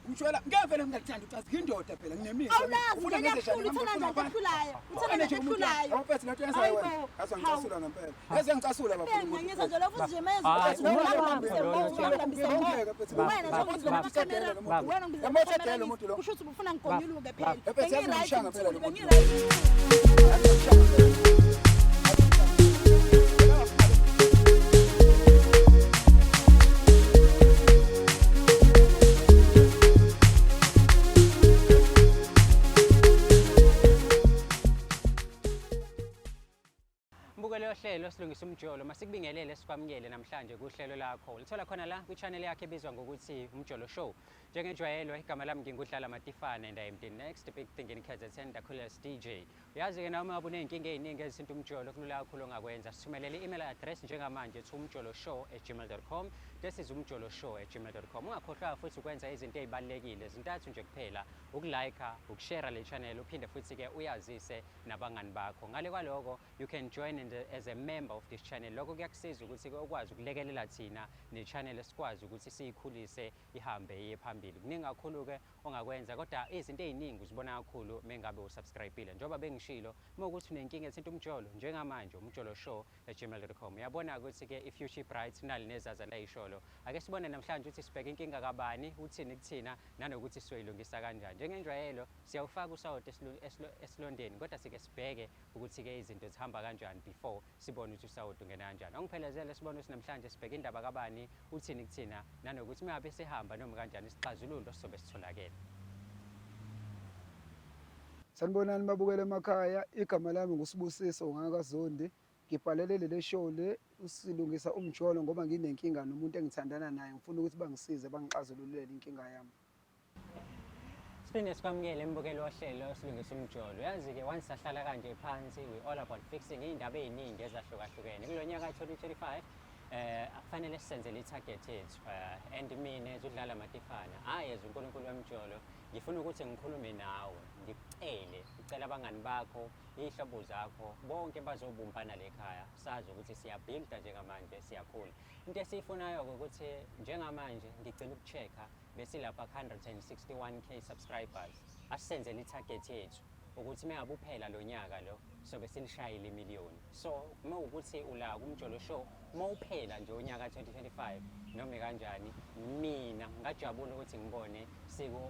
Umshwela ngevele ngingakuthanda ucazi indoda phela nginemizwa ufuna ngenze njani awuphethe lento yenzayo wena asangicasula ngempela yaze ngicasula bafuna ngiyenza nje lokho nje manje wena umuntu lo kusho ukuthi ufuna ngigonyuluke phela ngiyashanga phela lo muntu Hlelo silungisa umjolo masikubingelele sikwamukele namhlanje kuhlelo lakho lithola khona la kwi-channel yakhe ebizwa ngokuthi Umjolo Show njengejwayelo igama lami ngingudlala Matifane and I am the next big thing in KZN Dakulas DJ uyazi ke noma ngabe unenkinga eziningi ezisinto umjolo kulula kakhulu ongakwenza sithumelele i-email address njengamanje umjoloshow@gmail.com this is umjoloshow@gmail.com ungakhohlwa futhi ukwenza izinto ezibalekile zintathu nje kuphela ukulike ukushare le channel uphinde futhi ke uyazise nabangani bakho ngale kwaloko you can join as a member of this channel lokho kuyakusiza ukuthi ukwazi ukulekelela thina ne channel esikwazi ukuthi siyikhulise ihambe iye phambili kuningi kakhulu ke ongakwenza kodwa izinto eziningi uzibona kakhulu mengabe usubscribeile njoba bengishilo ukuthi unenkinga ezinto umjolo njengamanje umjoloshow@gmail.com uyabona ukuthi ke i-future bright nali nezaza la isholo ake sibone namhlanje ukuthi sibheke inkinga kabani uthini kuthina nanokuthi siyoyilungisa kanjani njengenjwayelo siyawufaka usawoti esilondeni kodwa sike sibheke ukuthi ke izinto zihamba kanjani before sibone ukuthi usawoti ungena kanjani angiphelezele sibone ukuthi namhlanje sibheke indaba kabani uthini kuthina nanokuthi mengabe sihamba noma kanjani isixazululo sizobe sitholakele. Sanibonani babukele emakhaya igama lami nguSibusiso ungakaZondi ngibhalele lele show le usilungisa umjolo ngoba nginenkinga nomuntu engithandana naye ngifuna ukuthi bangisize bangixazululele inkinga yami. Siphinde sikwamukele imbukelo wohlelo silungisa umjolo yazi ke once sahlala kanje phansi we all about fixing indaba eziningi ezahlukahlukene kulonyaka 2025 kufanele senzele itarget yethu and mina ezudlala Matifana hayi uNkulunkulu wemjolo ngifuna ukuthi ngikhulume nawe ngicela abangani bakho ihlobo zakho bonke bazobumbana lekhaya sazi ukuthi siyabuilda njengamanje siyakhula into esiyifunayo ukuthi njengamanje ngicela ukuchecka besilapha 161k subscribers asenzele itarget yethu ukuthi mengabe uphela lo nyaka lo sobe silishayile imiliyoni so uma ukuthi ula kumjolo show uma uphela nje unyaka 2025 noma kanjani mina ngajabula ukuthi ngibone siku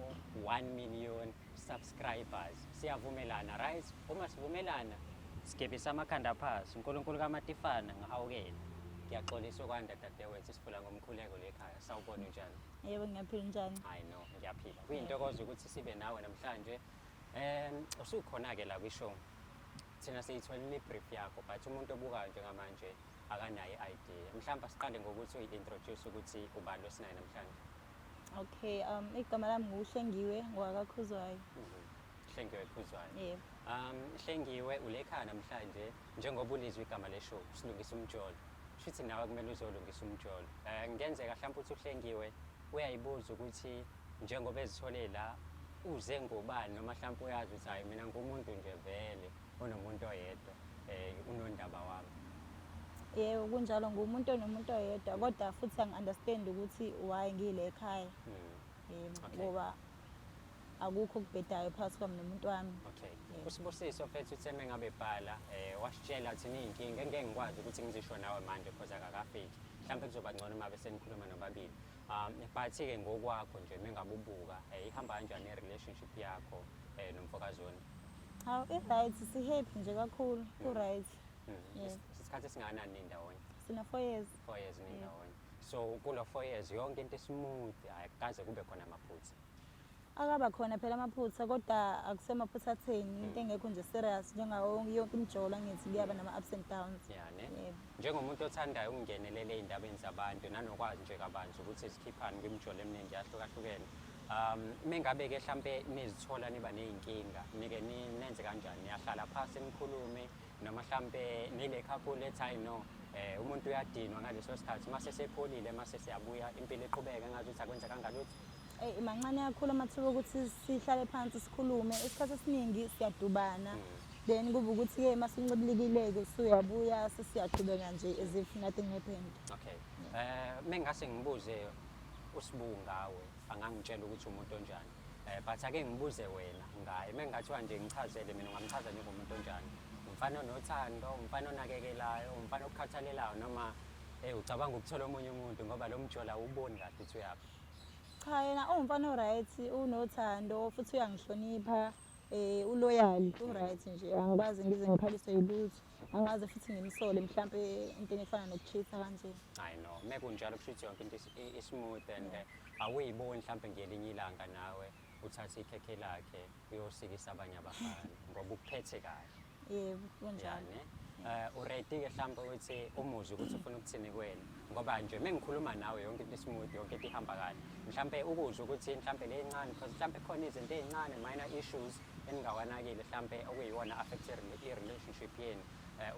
1 million subscribers siyavumelana right uma sivumelana sigebisa amakhanda phansi uNkulunkulu kaMatifana ngahawukela ngiyaxolisa ukwanda dadewethu sifula ngomkhuleko lekhaya sawubona njani yebo ngiyaphila njani I know ngiyaphila kuyintokozo ukuthi sibe nawe namhlanje usukhona ke la kwishow thina siyitholile ibrief yakho but umuntu obukayo njengamanje akanayo idea mhlawumbe siqale ngokuthi uyi-introduce ukuthi ubani osinayo namhlanje. Okay igama lami nguHlengiwe ngwakaKhuzwayo. Hlengiwe Khuzwayo. Yebo. Hlengiwe ulekhaya namhlanje njengoba ulizwe igama leshow silungisa umjolo shithi nawe kumele uzolungisa umjolo ngenzeka mhlawumbe ukuthi uHlengiwe uyayibuza ukuthi njengoba ezithole la uze ngobani noma mhlawumbe uyazi ukuthi hayi mina ngumuntu nje vele onomuntu oyedwa unondaba wami. Yebo kunjalo ngumuntu onomuntu oyedwa kodwa futhi angi-understand ukuthi why ngile ekhaya. Ngoba akukho kubhedayo phakathi kwami nomuntu wami. Okay. Usibusiso mfethu uthe mengabe ebhala wasitshela athi inkinga engeke ngikwazi ukuthi ngizisho nawe manje because akakafiki. Mhlawumbe kuzoba ngcono uma bese nikhuluma nobabili. But ke ngokwakho nje mengabe ubuka ihamba kanjani i-relationship yakho nomfokazoni? Hawu right si-happy nje kakhulu ku-right. Isikhathi esingakanani ndawonye? Sina 4 years. 4 years ndawonye. So kulo 4 years yonke into smooth ayikaze kube khona amaphutha. Akaba khona phela amaphutha kodwa akusemaphutha atheni into engekho nje serious njengawo yonke imjolo ngithi kuyaba nama ups and downs. Yebo. Njengomuntu othandayo ukungenelele indabeni zabantu nanokwazi nje kabanzi ukuthi sikhiphani kwimjolo eminingi yahlukahlukene. Mengabe ke mhlambe nizithola niba nezinkinga nike nenze kanjani niyahlala phansi nikhulume noma mhlambe nile couple ethi I know umuntu uyadinwa ngaleso sikhathi mase sepholile mase siyabuya impilo eqhubeka ngathi ukuthi akwenza kangalutho. Mancane kakhulu amathuba ukuthi sihlale phansi sikhulume isikhathi esiningi siyadubana then kuba ukuthi-ke masincibilikile-ke usuyabuya sesiyaqhubeka nje as if nothing happened. Okay. Mengase ngibuze uSibu ngawe, angangitshela ukuthi umuntu onjani. But ake ngibuze wena ngaye. Mengathiwa nje ngichazele mina ungamchaza njengomuntu onjani. Umfana onothando, umfana onakekelayo, umfana okukhathalelayo noma ucabanga ukuthola omunye umuntu ngoba lo mjola awuboni kahle ukuthi uyaphi. Cha, yena uwumfana o-right, unothando futhi uyangihlonipha, uloyal, u-right nje. Angikwazi ngize ngikhaliswe yilutho. Angaze futhi ngimsole mhlampe into efana nokuchitha kanje. I know. Mekunjalo kushuthi yonke into ismooth and awuyiboni mhlampe ngelinye ilanga nawe uthatha ikhekhe lakhe uyosikisa abanye abafana ngoba ukuphethe kahle. Yebo, kunjalo. Uready-ke mhlampe ukuthi umuzwe ukuthi ufuna ukuthini kuwena ngoba nje mengikhuluma nawe yonke into smooth yonke into ihamba kahle mhlampe ukuzwe ukuthi mhlampe le ncane because mhlampe khona izinto ezincane minor issues eningawanakile mhlampe okuyiwona affect i-relationship yenu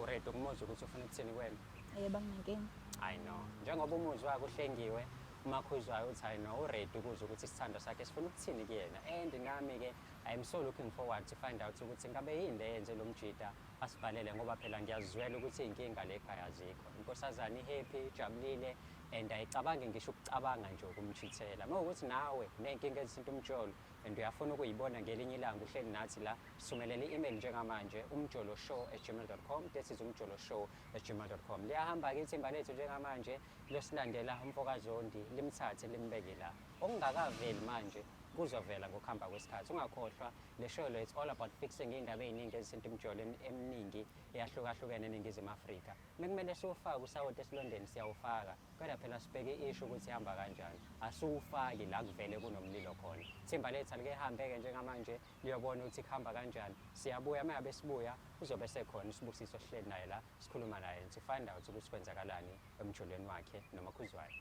uready ukumuzwa ukuthi ufuna ukuthini kuwena. Yebo, anginankinga. I know. Njengoba umuzwa wakhe uhlengiwe umakhuzwayo uthi I know uready ukuzwa ukuthi isithando sakhe sifuna ukuthini kuyena and nami-ke I'm so looking forward to find out ukuthi ngabe yini leyenze lo mjida asibhalele ngoba phela ngiyazizwela ukuthi iy'nkinga le ekhaya azikho. Inkosazane i-happy, ijabulile and ayicabange ngisho ukucabanga nje ukumchithela. Mawukuthi nawe uney'nkinga ezithinta umjolo and uyafuna ukuyibona ngelinye ilanga uhleli nathi la sumelele i-email njengamanje umjoloshow@gmail.com. That is umjoloshow@gmail.com. Liyahamba-ke ithimba lethu njengamanje losilandela umfokazondi limthathe limbeke la. Okungakaveli manje kuzovela ngokuhamba kwesikhathi. Ungakhohlwa le show le it's all about fixing iy'ndaba ey'ningi ezithinta imijolo eminingi eyahlukahlukene eNingizimu Afrika. Mekumele siwufake usawoti esilondeni siyawufaka kodwa phela sibheke isho ukuthi ihamba kanjani. Asiwufaki la kuvele kunomlilo khona. Ithimba lethu alike hambe-ke njengamanje liyobona ukuthi kuhamba kanjani. Siyabuya mengabe sibuya kuzobe sekhona uSibusiso sihleli naye la sikhuluma naye to find out ukuthi kwenzakalani emjolweni wakhe nomakhuzwayo.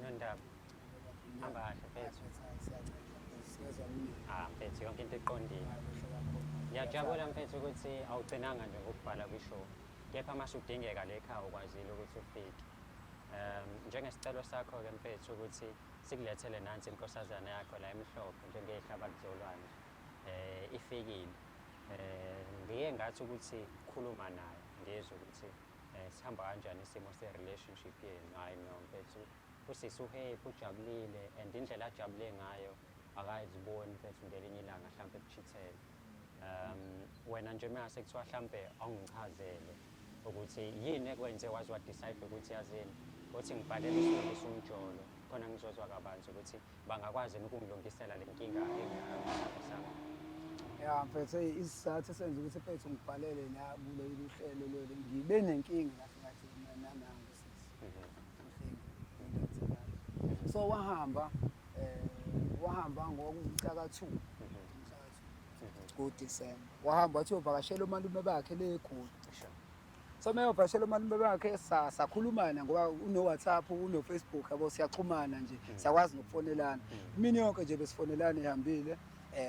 Nondaba hamba kahle mfethu. Mfethu yonke into iqondile. Ngiyajabula mfethu ukuthi awugcinanga nje ngokubhala kwishow. Kepha mase udingeka le ekhaya ukwazile ukuthi ufike. Njengesicelo sakho-ke mfethu ukuthi sikulethele nansi inkosazana yakho la emhlophe njengehlabathi zolwandle. Ifikile. Ngike ngathi ukuthi khuluma naye ngizwe ukuthi sihamba kanjani isimo se-relationship yenu. Hayi no mfethu usisi uhappy ujabulile and indlela ajabule ngayo akaziboni mfethu ngelinye ilanga mhlampe ekuchithele. Wena nje mase kuthiwa mhlampe awungichazele ukuthi yini ekwenze wazi wadecide ukuthi yazini uthi ngibhalele isifundisa umjolo khona ngizozwa kabanzi ukuthi bangakwazi ukungilungisela le nkinga engaka. Ya mfethu isizathu esenza ukuthi mfethu ngibhalele la kulolu hlelo lolu ngibe nenkinga kahle ngathi nanangu sisi. So wahamba ngomhlaka 2 kuDisemba wahamba wathi uvakashela umalume bakhe le eGoli. So meyovakashela umalume bakhe sakhulumana ngoba uno WhatsApp uno Facebook yabo siyaxhumana nje siyakwazi nokufonelana imini yonke nje besifonelana ehambile.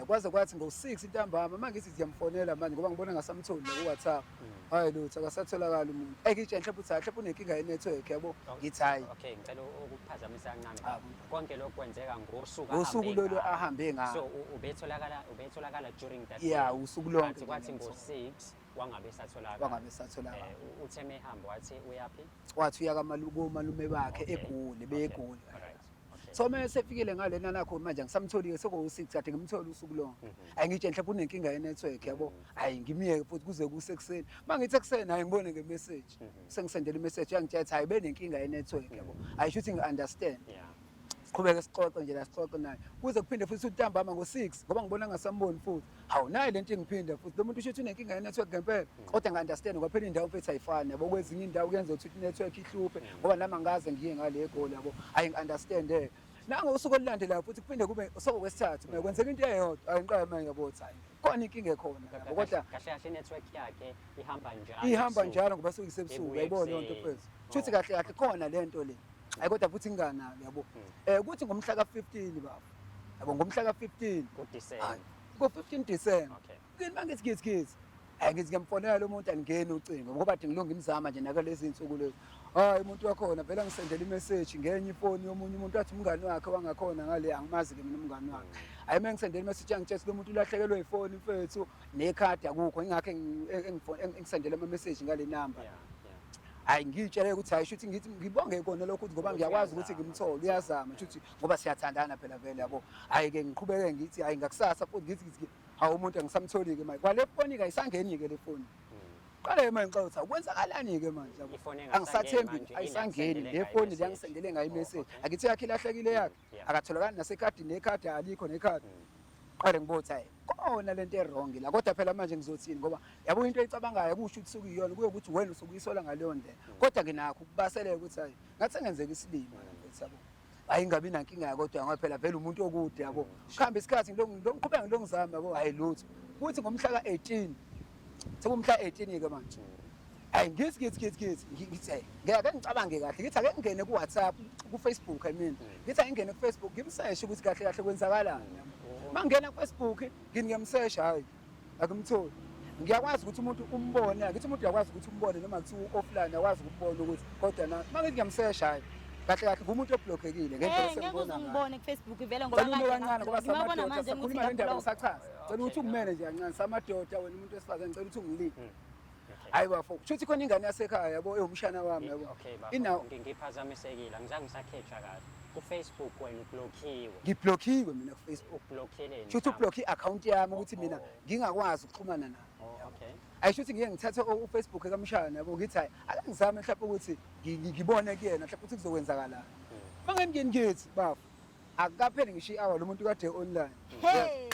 Kwaze kwathi ngo6 intambama manje ngiyamfonela manje ngoba ngibona ngasamtholi ku WhatsApp. Hayi lutho akasatholakala umuntu. Ngitshe mhlawumbe unenkinga ye-network yabo ngithi hayi. Okay, ngicela ukuphazamisa kancane. Konke lokho kwenzeka ngosuku lolu ahambe ngalo. So ubetholakala during that. Yeah, usuku lonke. Kwathi ngo6 wangabe satholakala. Utheme ehamba wathi uyapi? Wathi uya kamalume bakhe eGoli beGoli. So mase efikile ngalena nakho manje ngisamtholile seko6 kade ngimthola usuku lonke. Ayingitshe mhlawumbe unenkinga ye-network yabo. Hayi ngimiyeke futhi kuze kusekuseni. Mangithi ekuseni hayi ngibone ngemessage. Sengisendela imessage yangitshela hayi benenkinga ye-network yabo. Ayisho ukuthi ngi-understand. Siqhubeke sixoxe nje la sixoxe naye. Kuze kuphinde futhi utambama ngo6 ngoba ngibona ngasamboni futhi. Hawu nayi lento ngiphinda futhi. Lo muntu usho ukuthi unenkinga ye-network ngempela. Kodwa ngi-understand ngoba phela indawo mfethu ayifani yabo kwezinye indawo kuyenza ukuthi i-network ihluphe ngoba nami angaze ngiye ngale eGoli yabo. Hayi ngi-understand nangosuku olulandelayo futhi kuphinde kube sokwesithathu mayekwenzeka into eyodwa ayinqaba manje yabothi khona inkinga ekhona kodwa kahle kahle network yakhe ihamba njalo ngoba soyisebusuku yayibona lonto mfethu futhi kahle kahle khona lento le hayi kodwa futhi inganayo yabo kuthi ngomhla ka15 baba yabo ngomhla ka15 kuDisemba ngo15 December okay kini mangithi hayi ngithi ngiyamfonela lo muntu angene ucingo ngoba athi ngilunga imizama nje naka lezi insuku lezi hayi umuntu wakhona vele ngisendela imessage ngenye ifoni yomunye umuntu wathi umngani wakhe wangakhona ngale angimazi ke mina umngani wakhe hayi mengisendela imessage angitshela lo muntu ulahlekelwe ifoni mfethu nekhadi akukho ingakho engisendela ama message ngale number hayi ngitshele ukuthi hayi shuthi ngithi ngibonge kona lokho ngoba ngiyakwazi ukuthi ngimthole uyazama shuthi ngoba siyathandana phela vele yabo hayi ke ngiqhubeke ngithi hayi ngakusasa futhi ngithi hawu umuntu engisamtholi ke manje kwale foni ke ayisangeni ke le foni qale manje ngixoxa kwenzakalani ke manje yabo angisathembi ayisangeni le foni leyangisendele ngayo imessage akithi yakhe ilahlekile yakhe akatholakala nasekhadini nekhadi alikho nekhadi qale ngibothi hayi khona lento errong la kodwa phela manje ngizothini ngoba yabo into eyicabangayo kusho ukuthi sukuyiyona kuye ukuthi wena usukuyisola ngaleyo ndlela kodwa nginakho ukubaselela ukuthi hayi ngathi sengenzeka isilimo mfethu yabo hayi ngabi nankinga yakho kodwa ngoba phela vele umuntu okude yabo khamba isikhathi ngiqhubeka ngilongizama yabo hayi lutho kuthi ngomhla ka18 sekumhla 18 ke manje hayi ngithi hayi ngeke ngicabange kahle ngithi ake ngene ku WhatsApp ku Facebook mina ngithi ake ngene ku Facebook ngimseshe ukuthi kahle kahle kwenzakalani mangena ku Facebook ngiyamsesha hayi akumtholi ngiyakwazi ukuthi umuntu umbone ngithi umuntu uyakwazi ukuthi umbone noma kuthiwa offline yakwazi ukubona ukuthi kodwa na mangithi ngiyamsesha hayi kahle kahle kumuntu oblockekile ngento esengibona ngibone ku Facebook vele ngoba kancane ngoba ngibona manje sakhuluma le ndaba usachaza cela ukuthi ungimele nje kancane samadoda wena umuntu esifazane ngicela ukuthi ungiliphe hayi bafo kushuthi khona ingane yasekhaya yabo eyumshana wami yabo inawo ngiphazamisekile angizange ngisakhetsha kahle ku-Facebook wena ublokhiwe ngiblokhiwe mina ku-Facebook ublokhele shuthi ublokhi i-account yami ukuthi mina ngingakwazi ukuxhumana naye ayishuthi ngike ngithathe uFacebook ekamshana yabo ngithi hayi ake ngizame mhlawumbe ukuthi ngibone kuyena mhlawumbe ukuthi kuzokwenzakalani mangeni ngithi bafo akukapheli ngisho i-hour lo muntu kade online hey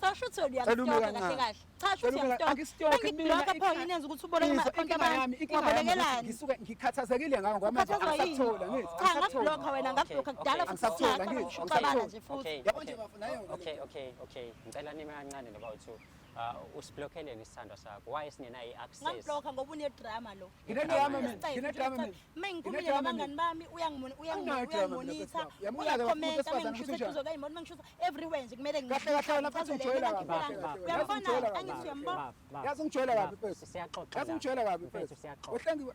sashuthi uyangistokha kahle kahle cha shuthi uyangistokha ngibloka pho yini yenza ukuthi ubone ama-account ami ngiyabalekelani ngisuke ngikhathazekile ngawo ngoba manje angisakuthola ngithi cha ngabloka wena ngabloka kudala angisakuthola ngithi ucabana nje futhi yabo nje bafo nayo okay ngicela nime kancane nobawethu usiblokhele isithando sakho why singenayo i-access ngabloka ngoba unedrama lo nginedrama mina mengikhulumile nabangani bami uyangimonitha uyakhomenta mengishutha eduze kayimoto mengishutha everywhere nje kumele uyambona angithi uyambona yazi ngijwayela kabi mfethu siyaxoxa yazi ngijwayela kabi mfethu uhlengiwe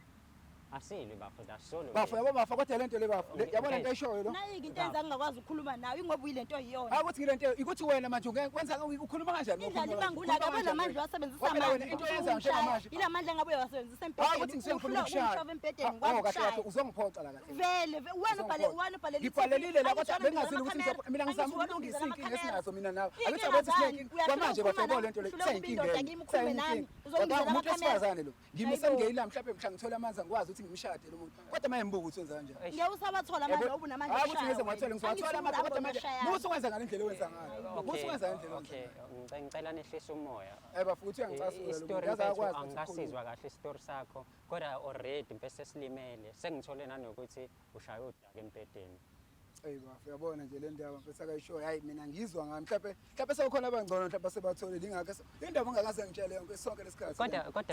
asilwe bafo dasolo bafo yabo bafo kodwa lento le bafo yabona into eshoyo lo nayo into enza ngingakwazi ukukhuluma nawe ingoba uyilento iyona ukuthi ngilento ukuthi wena manje ukwenza ukhuluma kanjani indlela ibangula kabe namandla wasebenzisa amandla into yenza njengamanje ila mandla ngabe uyawasebenzisa hayi ukuthi ngifuna ukushaya empedeni kahle uzongiphoxa la kahle vele wena ubhale ngibhalelile la kodwa bengazini ukuthi mina ngizama ukulungisa inkinga esinazo mina nawe akuthi abathi sinenkinga kwamanje bafebo lento le kusayinkinga umuntu esifazane lo ngimisengeyila mhlawumbe ngithola amanzi angikwazi ukuthi ngimshade lo muntu kodwa manje ngibuka ukuthi wenza kanjani ngiyawusabathola amandla obunamandla ukuthi ngize ngiwathola ngiwathola amandla kodwa manje musu wenza ngale ndlela owenza ngayo musu wenza ngale ndlela okay ngicela nehlisa umoya bafuthi uyangicasula isitori angasizwa kahle isitori sakho kodwa already mpese silimele sengithole nanokuthi ushaya udaka empedeni bafu yabona nje le ndaba mfethu akayishoyo hayi mina ngizwa ngami mhlawumbe sekukhona abangcono mhlawumbe sebatholile ingakho indaba ongakaze ngitshele yonke sonke lesikhathi kodwa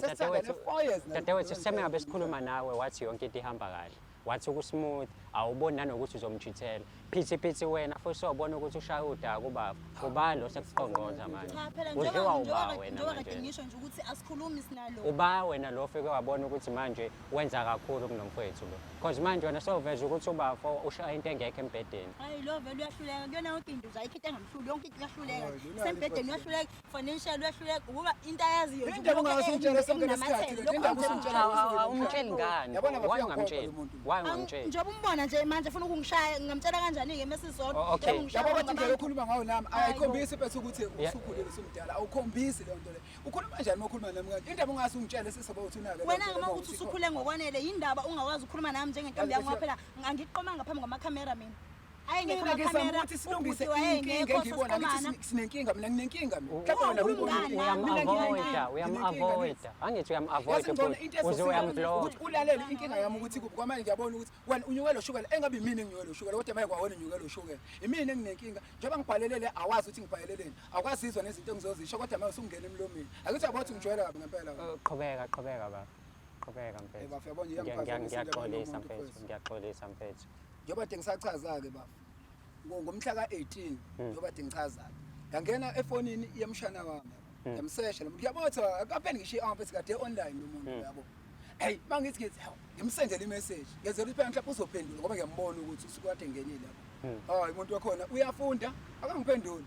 dadewethu semengabe sikhuluma nawe wathi yonke into ihamba kahle wathi ukusmooth awuboni nanokuthi uzomchithela phithi wena futhi sawubona ukuthi ushaya udaka ubaba ubani lo sekuqonqoza manje udliwa uba wena njengoba ngisho nje ukuthi asikhulumi sinalo uba wena lo ufike wabona ukuthi manje wenza kakhulu kunomfowethu lo because manje wena sowuveza ukuthi ubafo ushaya into engekho empedeni hayi lo vele uyahluleka kuyona yonke into uzayikhetha ngamhluli yonke into uyahluleka sempedeni uyahluleka financial uyahluleka ukuba into ayaziyo nje indaba ungasitshela sonke lesikhathi indaba usitshela umtsheli ngani why ungamtsheli why ungamtsheli njengoba umbona nje manje ufuna ukungishaya ngamtshela kanjani-ke mesizodwa yabo bathi indlela okhuluma ngayo nami ayikhombisi bese ukuthi usukhulile usumdala awukhombisi leyo nto leyo ukhuluma kanjani uma ukhuluma nami indaba ungase ungitshele sisaba ukuthi unake wena ngama ukuthi usukhule ngokwanele yindaba ungakwazi ukukhuluma nami njengentombi yangu phela angiqoma ngaphambi kwamakhamera mina ukuthi silungise inkinga engiyibona ngithi sinenkinga mina nginenkinga uyam-avoida angithi uyam-avoida uze uyamblock ulalele inkinga yami ukuthi kwamanje ngiyabona ukuthi wena unyukelo shukela engabe yimini enginyukelo shukela kodwa maye kwawona unyukelo shukela imini enginenkinga njengoba ngibhalelele awazi ukuthi ngibhaleleleni akwazizwa nezinto engizozisho kodwa maye usungena emlomeni akuthi abathi ngijwayela kabi ngempela qhubeka baba qhubeka mfethu ngiyaxolisa mfethu njengoba ngisachaza-ke bafo ngomhla ka-18 njengoba ngichaza-ke ngangena efonini yemshana wami yamsesha lo muntu yabona akapheli ngisho i-amp esikade online lo muntu yabo Hey mangithi ngimsendele imessage ngenzela ukuthi phela mhlawumbe uzophendula ngoba ngiyambona ukuthi usuku kade ngenile lapha hayi umuntu wakhona uyafunda akangiphenduli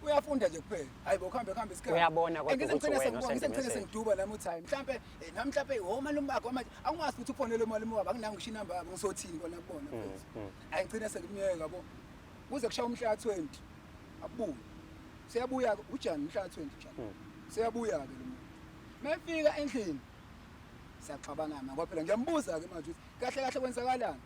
uyafunda nje kuphela hayi bokuhambe isikhathi uyabona kodwa ukuthi wena ngigcine sengiduba nami uthi hayi mhlawumbe nami mhlawumbe malume bakho manje angikwazi ukuthi ufonele malume wabo anginanga ngisho inamba yabo ngisothini kona kubona futhi hayi ngicine sengimyeke yabo kuze kushaya umhla 20 abuye seyabuya uJani umhla 20 njalo seyabuya ke lo muntu mefika endlini siyaxabana ngoba phela ngiyambuza ke manje ukuthi kahle kahle kwenzakalani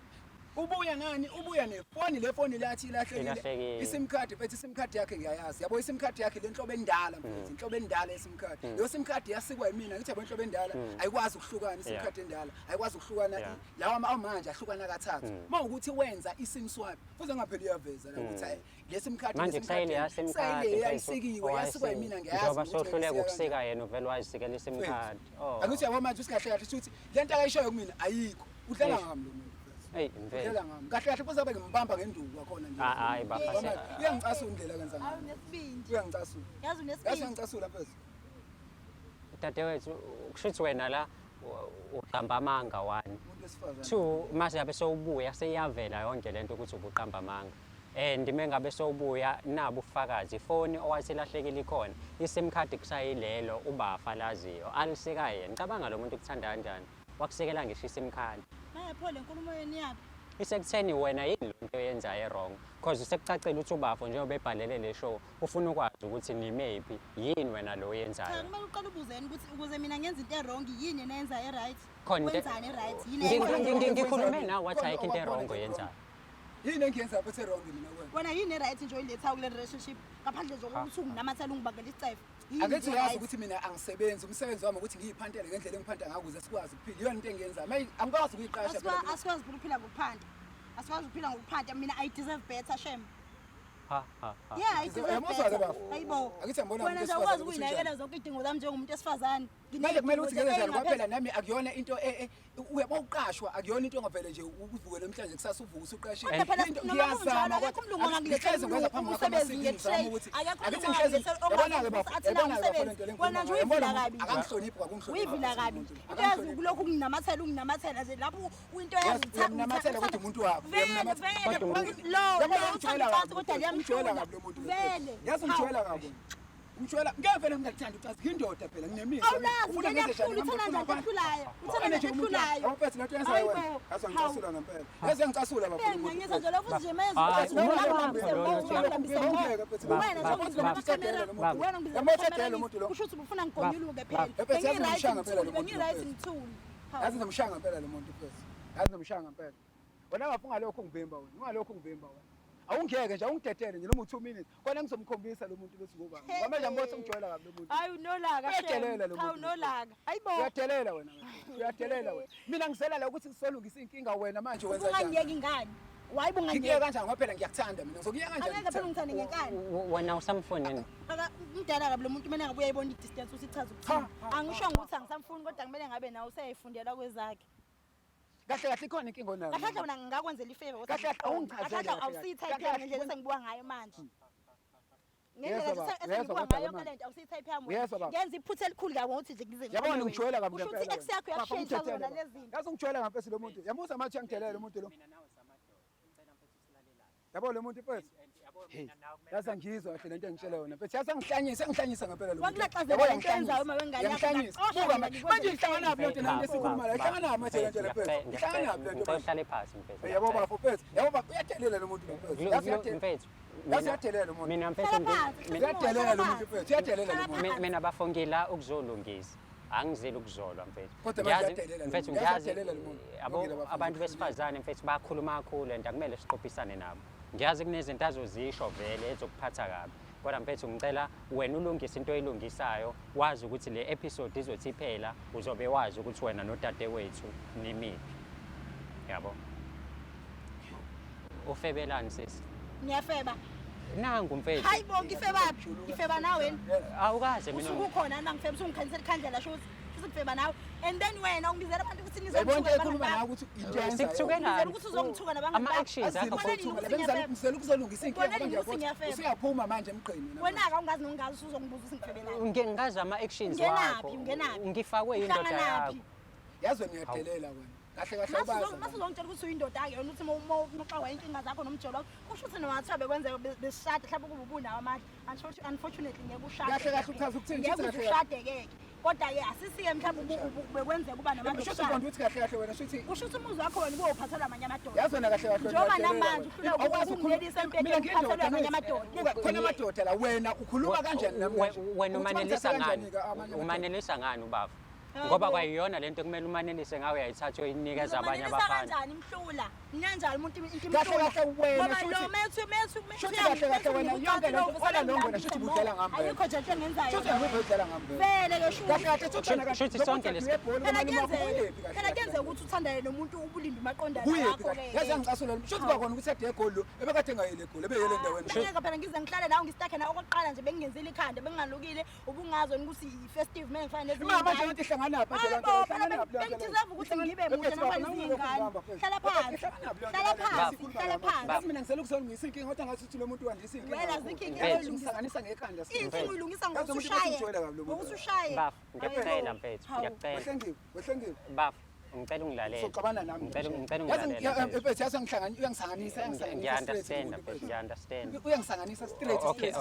ubuya nani ubuya nefoni le foni lathi ilahlekile isim card bethi isim card yakhe ngiyayazi yabo isim card yakhe le nhlobo endala mfethu inhlobo endala isim card lo sim card yasikwa yimina ngithi yabo inhlobo endala ayikwazi ukuhlukana isim card endala ayikwazi ukuhlukana lawa manje ahlukana kathathu mawukuthi wenza isim swap futhi ngaphela iyaveza la ukuthi hayi le sim card manje kusayile yasim card ayisikiwe yasikwa yimina ngiyazi ngoba sohluleka ukusika yena uvela wayisikela isim card angithi yabo manje usikahle kahle ukuthi lento akayishoyo kumina ayikho udlala ngami lo muntu hey mfethu udlala ngami kahle kahle kuzabe ngimbamba ngenduku wakhona nje hayi bafasela uyangicasula indlela kenza ngayo Awunesibindi. uyangicasula Yazi unesibindi. yasangicasula mfethu dadewethu kushuthi wena la uqamba amanga one umuntu wesifazane two mase yabe sowubuya seyavela yonke lento ukuthi ubuqamba amanga and mengabe sowubuya nabo ufakazi ifoni owayelahlekile ikhona isim card kusayilelo ubafa laziyo alisika yena ngicabanga lo muntu ukuthanda kanjani wakusekela ngisho isim card Mayapho le nkulumo yeni yapi? isekutheni wena yini lonto yenzayo wrong because sekucacile ukuthi ubafo njengoba ebhalele le show ufuna ukwazi ukuthi nimephi yini wena lo Cha yenzayo kumele uqale ubuzeni ukuthi ukuze mina ngenza into wrong yini nenza right. Khona into- Wenzani right? Yini ngikhulume nawe wathi ayikho into wrong oyenzayo yini engiyenza phethe wrong mina wena wena yini right nje oyiletha kule relationship ngaphandle zokuthi unginamathala ungibangela isicefo. angithi uyazi ukuthi mina angisebenzi umsebenzi wami ukuthi ngiyiphantele ngendlela engiphanta ngayo ukuze sikwazi ukuphila iyona into engiyenzayo maye angikwazi ukuyiqasha Asikwazi ukuphila ngokuphanda. Asikwazi ukuphila ngokuphanda mina I deserve better shem. ha Yeah, I deserve Uyamuzwa ke better. bafo? Hayibo. Akithi ngibona Wena umuntu nje wesifazane ukwazi ukuthi ukuyinakekela zonke idingo zami njengomuntu wesifazane. manje kumele ukuthi ngenze njani ngoba phela nami akuyona into uyabawuqashwa akuyona into ongavele nje ukuvukela namhlanje kusasa uvuka usuqashile Kodwa phela Into noma ngiyazama kunjalo akekho umlungu ongangiletha umsebenzi nge-tray. Akekho akithi umlungu ngihlezi ongangiletha yabona ke bafo athina yabona ke bafo umsebenzi. lento lengikhuluma Wena nje ngayo. uyivila Yabona, kabi. akangihloniphi kakungihloniphi Uyivila kabi. Uyazi kulokhu unginamathela nje lapho into yazi uyamnamathela kodwa umuntu wakho vele yazi ungijwayela kabi ngijwayela ngevele ngingakuthanda ucazi indoda phela nginemizwa awulazi ngiyakhula uthanda nje ngehlulayo uthanda nje ngehlulayo awuphethe lento yenzayo wena yazi ngicasula ngempela yazi ngicasula bafuna ngiyeza nje lokho nje manje kusho ukuthi ufuna ngigonyuluke phela ngiyiright ngithule yazi ngimshanga phela lo muntu phela yazi ngimshanga phela wena ngafunga lokho ngivimba wena ungalokho ngivimba wena awungeke nje awungidedele nje noma u2 minutes kona ngizomkhombisa lo muntu bese kuba ngoba manje ngibona ngijwayela kabi lo muntu hayi unolaka uyadelela lo hayi muntu unolaka hayibo uyadelela wena uyadelela wena mina ngisela la ukuthi sisolungisa inkinga wena manje wenza njani ungangiyeki ingane wayibo ngiyeke ungangiyeki kanjani ngoba phela ngiyakuthanda mina ngizokuyeka kanjani angeke phela ngithande ngenkani wena usamfonini mdala kabi lo muntu kumele ngabe uyayibona i-distance usichaza ukuthini angisho ukuthi angisamfuni kodwa kumele ngabe nawe useyayifundela kwezakhe kahle kahle ikhona inkinga onayo kahle kahle mina ngingakwenzela ifavor Kahle kahle awungichazele kahle kahle. awusiyithayiphi yami ngendlela esengibuka ngayo manje Yezwa baba, ngendlela yezwa esengibuka kodwa ngayo manje. kalento awusiyithayiphi yami Yezwa baba. ngenza iphutha elikhulu kabi ngokuthi nje ngize yabona ngijwayela kabi kusho ukuthi ex yakho yashintsha zona lezi zinto yazi ngijwayela ngempesi lo muntu yamusa mathi uyangidelela lo muntu lo yabo lo muntu mfethu yazi angizwa kahle lento engitshela yona mfethu yazi angihlanyisa ngempela lo muntu wakulaxazela lento yenzayo uma wengane yakho buka manje ihlangana naphi lento nami esikhuluma la ihlangana naphi manje lento le mfethu ihlangana naphi lento uhlale phansi mfethu yabo bafo mfethu yabo bafo uyadelela lo muntu lo mfethu yazi mfethu uyadelela lo muntu mina mfethu uyadelela lo muntu mfethu uyadelela lo muntu mina bafongila ukuzolungisa angizeli ukuzolwa mfethu Kodwa manje uyadelela lo mfethu muntu. ngiyazi Uyadelela lo muntu. yabo Lungile bafowethu. abantu besifazane mfethu bayakhuluma kakhulu and akumele siqophisane nabo ngiyazi kunezinto azozisho vele ezokuphatha kabi kodwa mfethu ngicela wena ulungise into oyilungisayo wazi ukuthi le episode izothi iphela uzobe wazi ukuthi wena nodadewethu nimiphi yabo ufebelani sisi ngiyafeba nangu mfethu hayibo ngifebaphi ngifeba nawe awukaze mina usuku ukhona nangifeba usungikhanisela ikhandlela sho ngifeba nawe and then wena ungibizela abantu ukuthi yayibona into ekhuluma nizongithuka ngayo ukuthi into yenzayo sikuthukelani ukuthi uzongithuka nabantu ama-actions akho ngizela ukuzolungisa inkinga Wena manje ukuthi ngiyafeba. usuyaphuma manje emqini wena ake ungazi nongazi usuzongibuza ukuthi ngifebelani ngazi ama-actions Ungenaphi? wakho Ungenaphi? ngifakwe yindoda Uhlanganaphi? yakho yazi wena uyadelela wena kahle kahle ubaza masuzongitshela ukuthi uyindoda ke yona uthi uma inkinga zakho nomjolo wakho kusho ukuthi noma ngathiwa bekwenze besishade mhlawumbe kube ubunawo amandla unfortunately ngeke ushade kahle kahle uchaza ukuthini ngeke ushade ke kodwa ke asisiye mhlawumbe bekwenze kuba namandla kusho ukuthi kahle kahle wena shuthi kusho ukuthi umuzi wakho wena ubophathelwa amanye amadoda yazi wena kahle kahle njengoba namanje ufuna ukungenisa empetheni uphathelwa amanye amadoda khona amadoda la wena ukhuluma kanjani namanje wena umanelisa ngani ubaba ngoba kwayiyona lento kumele umanelise ngawe uyayithatha uyinikeza abanye abafana kanjani mhlula ninyanjalo umuntu kahle kahle wena ngoba lo methu shuthi kahle kahle wena yonke lento ola longo na shuthi budlela ngami ayikho nje into engenzayo shuthi ngibudlela ngami vele ke shuthi kahle kahle shuthi shuthi sonke phela kenze ukuthi uthandane nomuntu ubulindi maqondana yakho ke yazi angicasula shuthi kwakhona ukuthi ade egoli ebekade engayele egoli ebeyele endaweni ngeke phela ngize ngihlale nawe ngistakhe nawe okokuqala nje bengenzile ikhanda bengalukile ubungazo ukuthi i-festive manje kufanele nezinye mama nje ihlangana lapha nje phela bengideserve ukuthi ngibe muhle namanje izingane hlala phansi hlala phansi mina ngisela ukusona ngiyisinkinga kodwa ngathi uthi lo muntu wandisa inkinga wena zinkinga uyilungisa ngekhanda inkinga uyilungisa ngokusushaye baf ngiyacela mfethu ngiyacela wehlengiwe baf ngicela ungilalele soxabana nami ngicela ungilalele yazi yasa uyangisanganisa ngiya-understand uyangisanganisa straight okay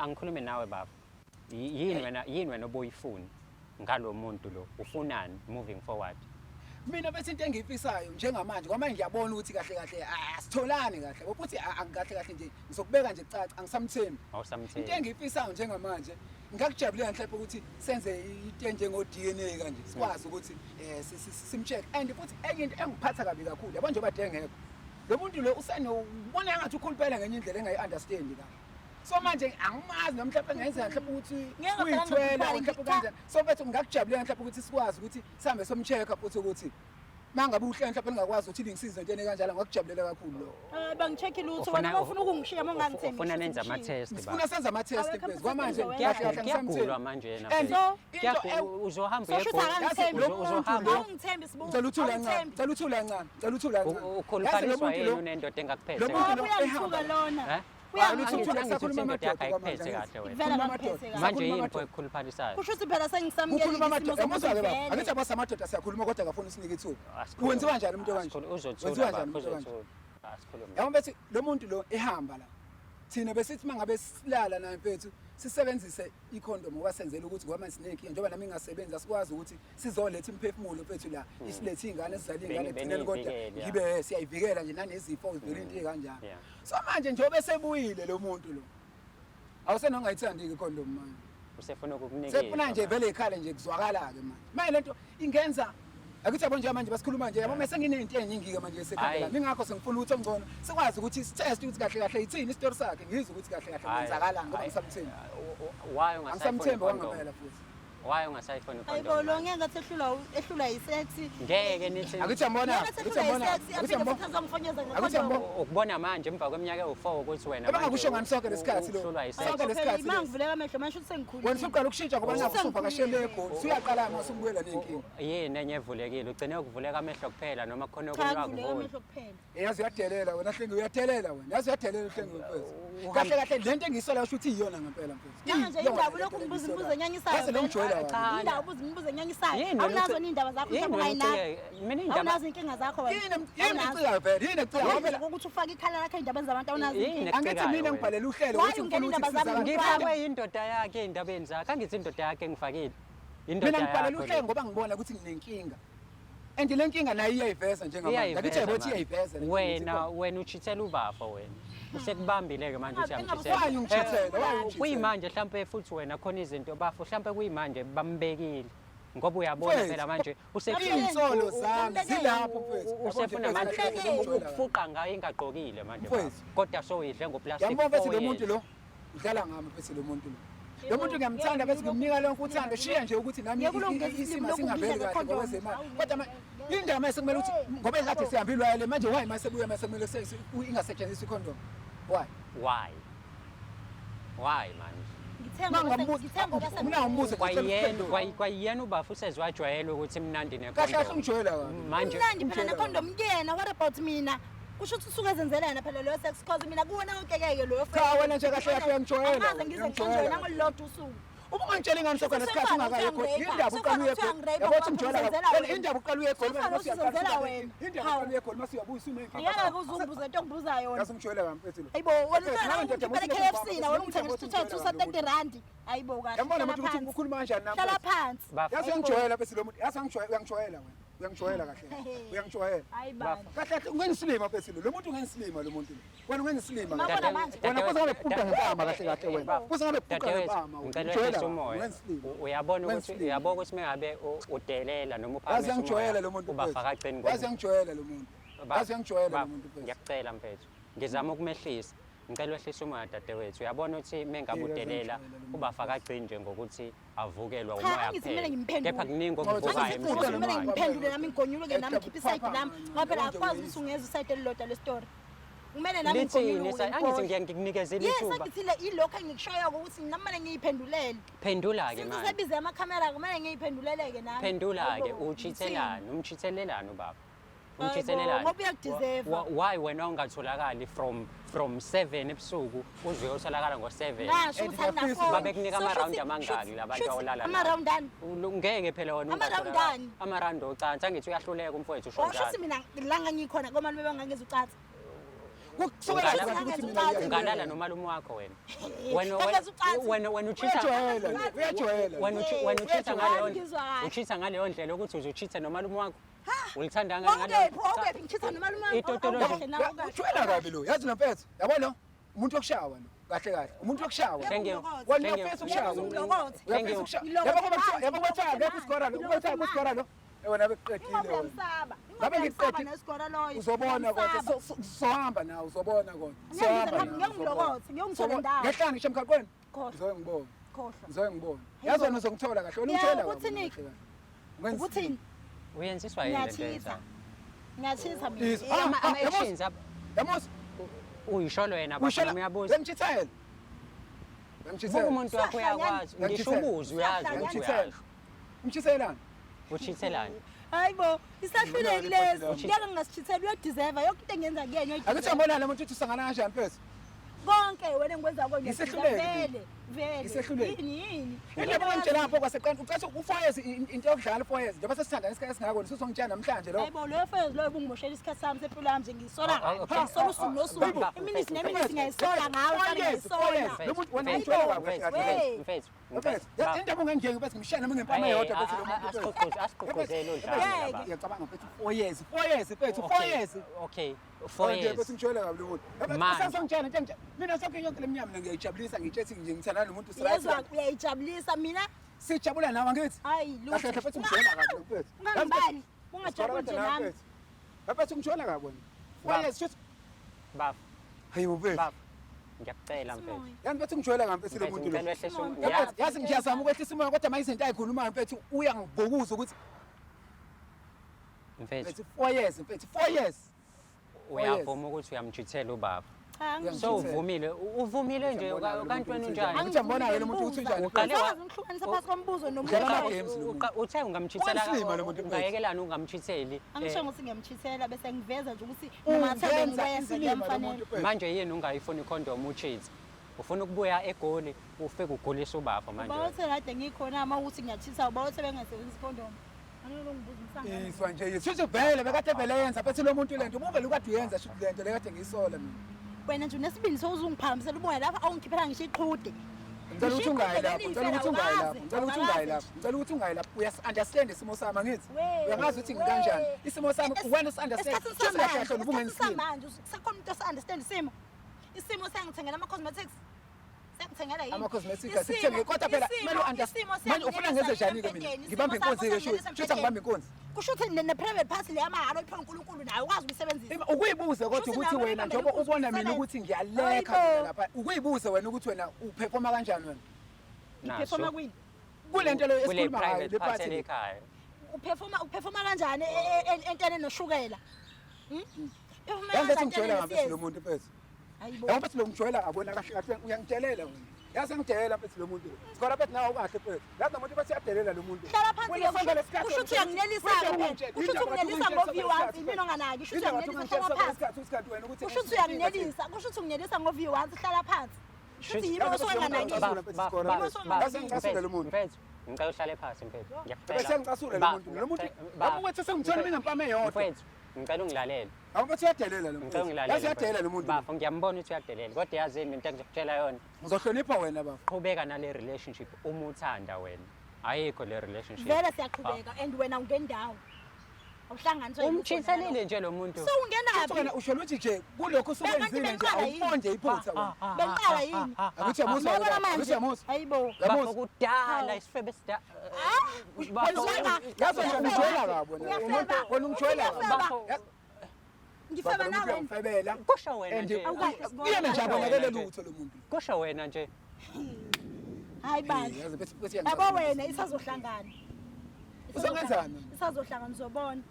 angikhulume nawe baba yini wena oboyifuni ngalo muntu lo ufunani moving forward mina bese into engiyifisayo njengamanje kwamanje ngiyabona ukuthi kahle kahle asitholani kahle ukuthi angikahle kahle nje ngizokubeka nje caca angisamthembi into engiyifisayo njengamanje ngikujabulela mhlawumbe ukuthi senze into njengo DNA kanje sikwazi ukuthi simcheck and futhi enye into engiphatha kabi kakhulu yabo nje badengekho lo muntu lo usanobona ngathi ukhulupela ngenye indlela engayi-understand kahle so manje angimazi nomhlawumbe engenzeka mhlawumbe ukuthi uyithwela mhlawumbe kanjani so bethu ngakujabulela mhlawumbe ukuthi sikwazi ukuthi sihambe somcheck futhi ukuthi mangabe uhle mhlawumbe ngingakwazi ukuthi ngisize into kanjalo ngakujabulela kakhulu lo bangicheck lutho wena ufuna ukungishiya uma ngangithembi ufuna nenza ama test sifuna senza ama test phezulu kwamanje ngiyagulwa manje yena uzohamba ungithembi sibuza ngicela uthula ncane ukhuluphaliswa yini unendoda engakuphethe uyangithuka lona manje yini ekukhuluphalisayo kusho ukuthi phela sengisamukela angithi abasa amadoda siyakhuluma kodwa akafuni usinike ithuba wenziwa kanjani umuntu kanje yabo bethi lo muntu lo ehamba la thina besithi mangabe silala naye mfethu sisebenzise ikhondom ngoba senzele ukuthi ngoba manje sinenkinga njengoba nami ngingasebenza sikwazi ukuthi sizoletha imphefumulo mfethu la isilethe ingane sizale ingane egcineni kodwa ngibe siyayivikela nje nanezifo zivela into ekanjalo so manje njengoba esebuyile lo muntu lo awusenongayithandi ikhondom manje usefuna ukukunikeza sefuna nje vele ikhale nje kuzwakala ke manje lento ingenza akuthi yabo nje manje basikhuluma nje yabo mase nginento eziningi ke manje esekhaya mingakho sengifuna ukuthi ongcono sikwazi ukuthi sitest ukuthi kahle kahle ithini isitori sakhe ngizwe ukuthi kahle kahle kwenzakalani ngoba ngisamthembi why ungasayifuni wangempela futhi why ungasayifuni condom ayibo lo ngeke ngathi ehlula yisethi ngeke nithi akuthi yambona ukubona manje emva kweminyaka ewu4 ukuthi wena abangakusho ngani sonke lesikhathi lo sonke lesikhathi mangivuleka amehlo manje uthi sengikhulile wena usuqala ukushintsha ngoba nakusupha kashelego usuyaqala mase ubuyela nenkinga yini enye evulekile ugcine ukuvuleka amehlo kuphela noma khona okunakuvula yazi uyadelela wena hlengi uyadelela wena yazi uyadelela hlengi mfethu kahle kahle lento engisolayo usho ukuthi iyona ngempela mfethu manje indaba lokhu ngibuza enyanyisayo yazi lo mjwayela indaba ubuza enyanyisayo awunazo indaba zakho mhlawumbe ungayinayo awunazo inkinga zakho wena yini ecikayo vele yini ecikayo phela ukuthi ufake ikhala lakhe indabeni zabantu awunazo angithi mina ngibhalela uhlelo ukuthi ngifuna ukuthi ngifakwe indoda yakhe endabeni zakhe angithi indoda yakhe ngifakile indoda mina ngibhalela uhlelo ngoba ngibona ukuthi nginenkinga and le nkinga nayo iyayiveza njengamanje ngakithi yabothi iyayiveza wena uchithela ubafa wena usekubambile ke manje uthi why ungithethela kuyimanje mhlambe futhi wena khona izinto bafo mhlambe kuyimanje bambekile ngoba uyabona phela manje insolo zami zilapho mfethu usefuna manje ukufuqa ngayo ingaqokile manje kodwa so yidle ngoplastic yabo mfethu lo muntu lo udlala ngami mfethu lo muntu lo muntu ngiyamthanda bese ngimnika lonke uthando shiya nje ukuthi nami isimo singaveli kahle ngokwezemali kodwa indaba mase kumele ukuthi ngoba ekade sihambile wayele manje why mase buya mase kumele ingasetshenziswa ikhondom why manje kwayiyena ubafu usezwajwayela ukuthi mnandi nekhondom manje mnandi phela nekhondom kuyena what about mina kusho ukuthi usuke ezenzelana phela lo sex cause mina kuwona onkekeke lo cha wena nje kahle kahle uyangijwayela angaze ngize ngiconjwe nangolodwa usuku Uma ungangitshela ingane sokhona isikhathi ungakayikho indaba uqala uye yabo uthi umjola indaba uqala uye egoli mase indaba uqala uye egoli mase uyabuya usunenkinga ngiyala kuzumbuza into ngibuza yona ngasumjwayela kaMfethu lo hayibo wena uthengele KFC na wena uthengele isithuthu sa30 hayibo kahle yabona manje ukuthi ukhuluma kanjani nami hlala phansi yazi uyangijwayela Mfethu lo muntu yazi uyangijwayela wena uyangijwayela kahle uyangijwayela hayi bani kahle kahle ungenisilima Mfethu lo muntu ungenisilima lo muntu wena ungenisilima Mabona manje. wena kuze ngabe phuqa ngempama kahle kahle wena kuze ngabe phuqa ngempama ngicela uhlise umoya uyabona ukuthi mengabe udelela noma yazi uphakamisa uyangijwayela lo muntu uba faka eceni yazi uyangijwayela lo muntu yazi uyangijwayela lo muntu Mfethu ngiyacela Mfethu ngizama ukumehlisa ngicela wehlise umoya dadewethu uyabona ukuthi mengabe udelela uba faka eceni nje ngokuthi avukelwa umoya kuphela kepha kuningi okuvukayo kumele ngiphendule nami ngigonyuluke nami ngikhiphe isayidi lami ngoba phela akwazi ukuthi ungeza isayidi elilodwa lestory kumele nami ngigonyuluke angithi ngiyanikezela yes ithuba angithile ilokho engikushoyo ukuthi nami manje ngiyiphendulele phendula-ke since manje sebize amakhamera kumele ngiyiphenduleleke nami phendula-ke umchithelelani ubaba umchithelelani ngoba uyakudeserva why wena ungatholakali from 7 ebusuku uze uyotholakala ngo7 ngasho ukuthi anginafoni babekunika amarawundi amangaki labantu awolala amarawundani ngeke phela wena Amarawundani? amarawundi ocansi angithi uyahluleka umfowethu usho osho njalo mina langa ngikhona komani bebangangeza ucathi ungalala nomalume wakho wena wena uchitha uchitha ngaleyo ndlela ukuthi uzochitha nomalume wakho ulithanda ngangani ngichitha nomalume ujwayela kabi lo yazi noMfethu yabona umuntu wokushawa lo kahle kahle umuntu wokushawa wena uFethu ukushawa yabo kwetha ngeke usikora lo kwetha kusikora lo wena beqedile ngiyamsaba ngabe ngiqedile nesikora loyo uzobona kodwa sohamba nawe uzobona kodwa ngiyongilokothe ngiyongithola ndawo ngehlanga ngisho emgaqweni khohlwa ngibona khohlwa ngibona yazi wena uzongithola kahle wena ungithola ukuthini ukuthini uyenziswa yini lento ngiyachitha ama-actions yamosi uyisholo wena bafana uyabuza ngimchithele buka umuntu wakho uyakwazi ngisho ubuze uyazi ukuthi uyasho umchithelani uchithelani hayibo isahluleki lezo ngiyala ngingasichithela uyadiserva yonke into engenza kuyena akuthi ngibonana umuntu uthi usangana kanjani Mfethu konke wena ngikwenza konke Ngisehluleki. vele Ngisehluleki. yini into abangitshela lapho kwaseqanda ucathi u4 years into yokudlala 4 years njengoba sesithandana isikhathi esingako nisuzongitshela namhlanje lo hayibo lo fezi lo ubungimoshela isikhathi sami sempilo yami nje ngiyisola ngisola usuku nosuku iminisi nemini ngayisola ngawo ngayisola lo muntu wena ungitshela kahle mfethu Mfethu into abangangiyeki bese ngimshaya nami ngempama eyodwa bese lo muntu asigqugquzele udlala ngiyacabanga Mfethu 4 years Mfethu 4 years okay 4 years bese ngitshela kabi lo muntu sasongitshela into mina sonke yonke leminyama mina ngiyajabulisa ngitshethi nje ngithandana nomuntu yezwa uyayijabulisa mina sijabula nawe ngithi hayi kahle kahle Mfethu ngijwayela kabi Mfethu ungangibali ungajabuli nje nami Mfethu ngijwayela kabi wena 4 years shothi baba hayibo Mfethu baba ngiyakucela mfethu yani Mfethu ngijwayela ngampethu lo muntu lo ngicela wehlise yazi ngiyazama ukwehlisa imoya kodwa manje izinto ayikhulumayo Mfethu uyangibhukuza ukuthi mfethu 4 years Mfethu 4 years uyavuma ukuthi uyamjithela ubaba cha so uvumile nje kanti wena unjani Angithi ngibona yena umuntu ukuthi unjani Uqale ngihlukanisa phakathi kombuzo Udlala nomuntu ama-games lo muntu. uthe ungamchithela Ungasilima lo muntu mfethu. ungayekelani ungamchitheli angisho ukuthi ngiyamchithela bese ngiveza nje ukuthi Ungenza noma ngikwenza isilima lo ngiyamfanele muntu Mfethu. manje yini ungayifuni ikhondomu ucheat ufuna ukubuya egoli ufike ugulisa ubaba manje bawuthe kade ngikhona ama ukuthi ngiyachitha bawuthe bengasebenzisi condom angeke ngibuze msanga Iswa nje yethu vele bekade vele yenza Mfethu lo muntu lento ubunge lukade uyenza shothi lento lekade ngiyisola mina wena nje unesibindi sowuzungiphakamisela umoya lapha awungikhiphela ngisho iqhude ngicela ukuthi ungayi lapho ngicela ukuthi ungayi lapho ngicela ukuthi ungayi lapho ngicela ukuthi ungayi lapho uyasunderstand isimo sami angithi uyangazi ukuthi ngikanjani isimo sami wena usunderstand kahle ubungenisikhipha manje kusakhona umuntu osunderstand isimo sengithengela ama-cosmetics sengithengela yini ama-cosmetics asikuthenge kodwa phela kumele u-understand manje ufuna ngenze njani-ke mina ngibambe inkunzi-ke shuthi angibambe inkunzi kusho ukuthi ne-private party le yamahhala oyiphiwa uNkulunkulu nayo ukwazi ukuyisebenzisa ukuyibuze kodwa ukuthi wena njengoba ubona mina ukuthi ngiyalekha lapha ukuyibuze wena ukuthi wena uperforma kanjani wena uperforma kwini kule nto leyo kule esikhuluma ngayo private le party party le ekhaya uperforma kanjani entene noshukela yangathi ngijwayela ngampethu lo muntu mfethu hayibo yabo mfethu lo ngijwayela abona kahle kahle uyangitshelela wena yazi ngijayela mfethu lo muntu sikora mfethu nawe ukahle mfethu yazi nomuntu mfethu uyadelela lo muntu hlala phansi kusho ukuthi uyanginelisa-ke kusho ukuthi unginelisa ngo-viewers mina onganaki kusho ukuthi uyanginelisa hlala phansi kusho ukuthi uyanginelisa kusho ukuthi unginelisa ngo-viewers hlala phansi Futhi yimi osonganakile. Base ngicasule lo muntu. Mfethu, ngicela uhlale phansi mfethu. Bese ngicasule lo muntu. Lo muntu wabuthi sengithole mina mpama eyodwa. Mfethu, ngicela ungilalele. Awubathi uyadelela lo Ngicela muntu. ungilalele. Yazi uyadelela lo muntu. Bafo ngiyambona ukuthi uyadelela. Kodwa yazi yini into engizokutshela yona. Ngizohlonipha wena bafo. Qhubeka nale relationship uma uthanda wena. Ayikho le relationship. Vele siyaqhubeka and wena ungendawo. Awuhlanganiswa Umtshithelile nje lo muntu. So ungenaphi? Wena usho ukuthi nje kulokho sokwenzile nje awuqonde iphutha wena. Benqala yini? Akuthi yamuzwa. Yabona manje. Akuthi yamuzwa. Hayibo. Bafo kudala isifebe sida. Yazi wena ungijwayela kabi wena. Umuntu wena ungijwayela kabi. Bafo Ngifeba nawe. Ngifebela. kusho wena nje. Uyena nje abonakele lutho lo muntu. Kusho wena nje. Hayi bandla. Yazi bese Yabo wena isazohlangana. Uzongenzani? Isazohlangana uzobona.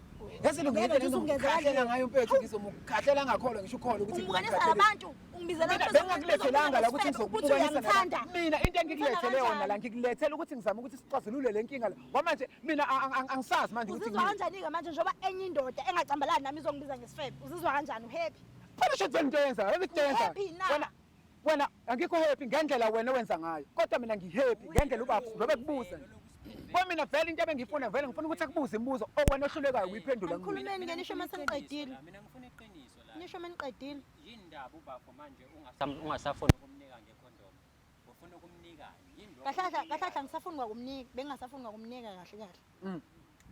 Yazi Ngeke lungile ngizungezela ngayo mfethu ngizomukhathala ngakholwa ngisho ukholwa ukuthi Umbukanisa labantu ungibizela bengakulethelanga la ukuthi ukuthi uyamthanda. mina into engikulethele yona la ngikulethela ukuthi ngizame ukuthi sixazulule le nkinga la kwamanje mina angisazi manje ukuthi Uzizwa kanjani-ke manje njengoba enye indoda engacambalani nami izongibiza ngesifebe? Uzizwa kanjani? Uhappy? phela sho into yenza into yenza Happy na? wena angikho happy ngendlela wena wenza ngayo kodwa mina ngihappy ngendlela ubaba ngoba kubuza mina vele into ebengifuna vele ngifuna ukuthi akubuze imibuzo okwena ohlulekayo uyiphendula Khulumeni ke nisho mase niqedile. Mina ngifuna iqiniso la. Nisho maniqedile. Yini ndaba ubafo manje ungasafuni ukumnika ngekhondomu. Ufuna ukumnika yini lo? Kahlahla ngisafuni kwakumnika, bengingasafuni kwakumnika kahle kahle.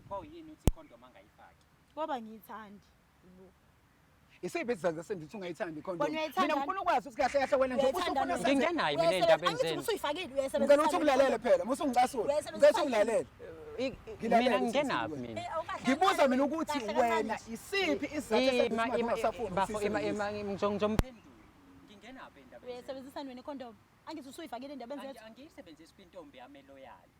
Pho yini uthi ikhondomu angayifaki? Ngoba ngiyithandi. isiphi isizathu sengithi ungayithandi ikhondomu Wena uyayithanda? mina ngifuna ukwazi ukuthi kahle kahle wena nje Uyayithanda ufuna Ngingenayo mina endabeni Angithi zenu. usuyifakile uyayisebenzisa. ngicela ukuthi ungilalele phela musu ngicasula ngicela ukuthi ungilalele Mina ngingenaphi mina? ngibuza mina ukuthi wena isiphi isizathu Bafo ngizomphendula. Ngingenaphi endabeni? Uyayisebenzisa wena ikhondomu. Angithi usuyifakile endabeni zethu. Angiyisebenzisi kwintombi yami eloyali.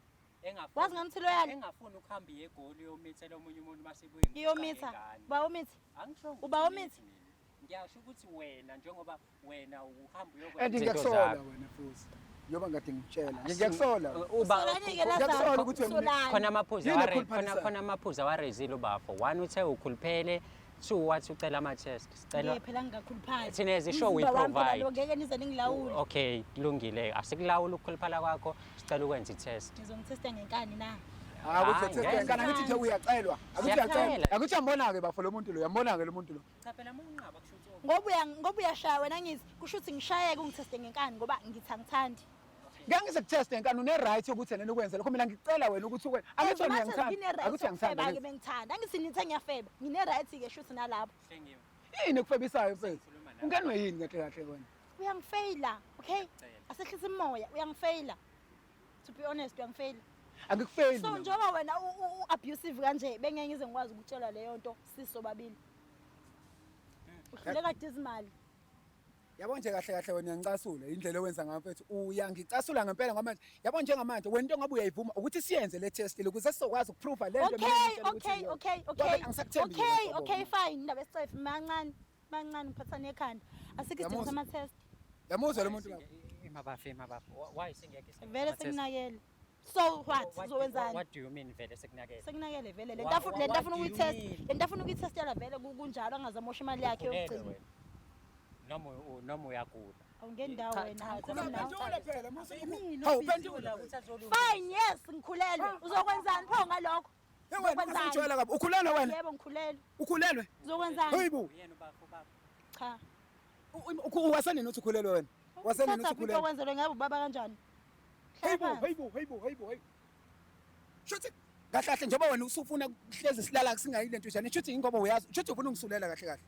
Wazi ngami loyali? Engafuni ukuhamba egoli yomithela omunye umuntu masibuye. Iyomitha. Ba umithi? Angishongo. Uba umithi? Ngiyasho ukuthi wena njengoba wena uhamba and ngiyakusola wena futhi yoba ngade ngikutshela ngiyakusola Solani-ke la ngiyakusola sakho, ukuthi solani. khona amaphuzu Yini ekhuluphalisa? khona amaphuzu awarezile ubafo. One uthe ukhuluphele, two wathi ucela ama test. Sicela Phela ngingakhuluphali. thina as a show we Umzimba wami phela provide. lo ngeke nize ningilawule. Okay, kulungile. Asikulawula ukukhuluphala kwakho. Sicela ukwenza i-test. Ngizongithesta ngenkani na. ukuthi ngana ngithi nje uyacelwa akuthi Siyacela. uyacela akuthi uyambona ke bafo lo muntu lo uyambona ke lo muntu lo Cha phela munqaba kusho Ngoba uyashaya wena ngithi kusho ukuthi ngishayeke ungitheste ngenkani ngoba ngithi angithandi. ngeke ngizekutest enkani une right ukuthi yena ukwenza lokho mina ngicela wena ukuthi ukwenza angithi wena uyangithanda akuthi uyangithanda Ngine bengithanda. Angithi nithe ngiyafeba. Ngine right ke shuthi nalapho. hlengiwe. yini kufelbisayo mfethu ungenwe yini kahle kahle wena Uyangifeyila, okay? Asehlisa imoya, uyangifeyila. To be honest, uyangifeyila. angikufeli So njengoba wena abusive kanje bengeke ngize ngikwazi ukutshela leyo nto sisobabili. Uhluleka dizimali. yabo nje kahle kahle wena ngicasula indlela owenza ngayo mfethu uyangicasula ngempela ngoba manje yabo njengamanje wena into ngabe uyayivuma ukuthi siyenze le test le ukuze sizokwazi ukuprove le nto Okay, fine. Indaba esicefe mancane ngiphathana ekhanda. Asike isidingo sama test. yamuzwa lo muntu lo Mabafo. Why singeke isenze Vele ama-test? sekunakele. So what? Uzowenzani? What do you mean vele sekunakele? Sekunakele vele le What ntafuna do you ukuyitest. mean? Le ntafuna ukuyitestela vele kunjalo angazamosha imali yakhe yokugcina. Noma uyagula. Awungendawo wena. hawu pendula Fine, yes, ngikhulelwe. Uzokwenzani pho ngalokho? wena usijwayela kabi ukhulelwe wena Yebo ngikhulelwe. ukhulelwe Uzokwenzani? hoyibo Uyena ubafo baba. Cha. wasenini uthi ukhulelwe wena wasenini uthi Uthatha ukhulelwe ukwenzelwe ngabe ubaba kanjani? Hayibo. Shuthi kahle kahle njengoba wena usufuna kuhlezi silala singayile nto njani. Shuthi ingoba uyazi, shuthi ufuna ungisulela kahle kahle.